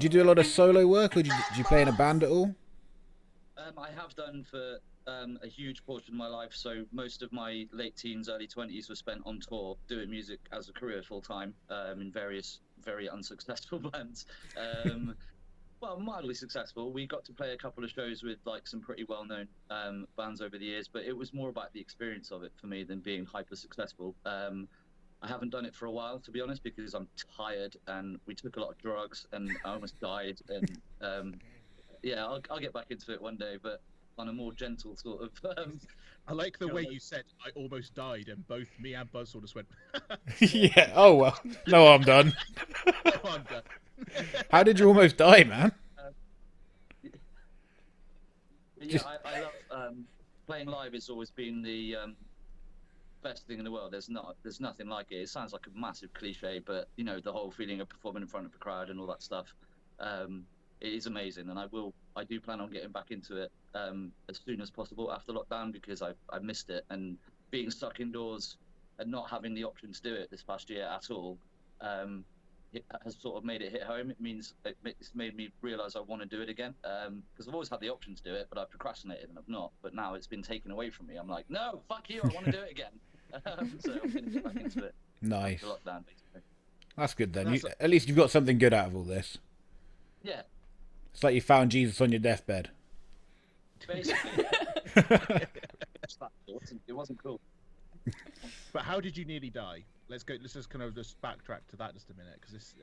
you do a lot of solo work, or did you play in a band at all? I have done for a huge portion of my life. So most of my late teens, early 20s were spent on tour doing music as a career full time in various very unsuccessful bands. Well, mildly successful. We got to play a couple of shows with like some pretty well-known bands over the years, but it was more about the experience of it for me than being hyper successful. I haven't done it for a while, to be honest, because I'm tired and we took a lot of drugs and I almost died. And yeah, I'll get back into it one day, but on a more gentle sort of. I like the way you said I almost died, and both me and Buzz sort of went. Yeah. Oh well. No, I'm done. Oh, I'm done. How did you almost die, man? Yeah, I love playing live. Has always been the best thing in the world. There's nothing like it. It sounds like a massive cliche, but you know, the whole feeling of performing in front of a crowd and all that stuff. It is amazing, and I do plan on getting back into it as soon as possible after lockdown, because I missed it, and being stuck indoors and not having the option to do it this past year at all, it has sort of made it hit home. It means it's made me realise I want to do it again, because I've always had the option to do it, but I've procrastinated and I've not. But now it's been taken away from me. I'm like, no, fuck you, I want to do it again. So I'm going to get back into it. Nice. After lockdown, basically. That's good then. At least you've got something good out of all this. Yeah. It's like you found Jesus on your deathbed. Basically. It wasn't cool. But how did you nearly die? Let's just kind of just backtrack to that just a minute, because this.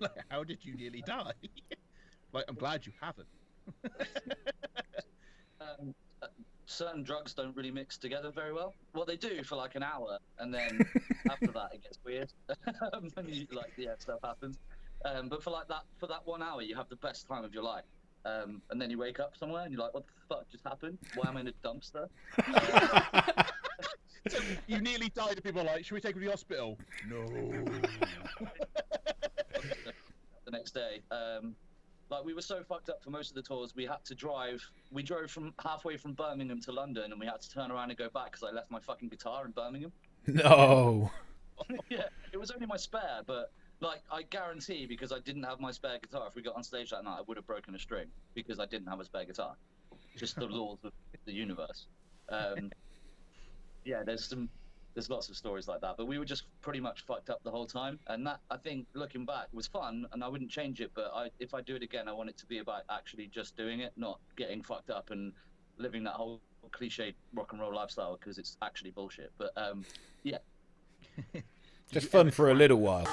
Like, how did you nearly die? Like, I'm glad you haven't. Certain drugs don't really mix together very well. Well, they do for like an hour, and then after that it gets weird. And stuff happens. But for that 1 hour, you have the best time of your life. And then you wake up somewhere and you're like, what the fuck just happened? Why am I in a dumpster? So you nearly died, and people are like, should we take you to the hospital? No. The next day. Like, we were so fucked up for most of the tours, we had to drive. We drove from halfway from Birmingham to London, and we had to turn around and go back because I left my fucking guitar in Birmingham. No. Yeah, it was only my spare, but like, I guarantee, because I didn't have my spare guitar, if we got on stage that night, I would have broken a string because I didn't have a spare guitar. Just the laws of the universe. Yeah, there's lots of stories like that, but we were just pretty much fucked up the whole time. And that, I think, looking back, was fun, and I wouldn't change it. But if I do it again, I want it to be about actually just doing it, not getting fucked up and living that whole cliche rock and roll lifestyle, because it's actually bullshit. But yeah. Just fun for a little while.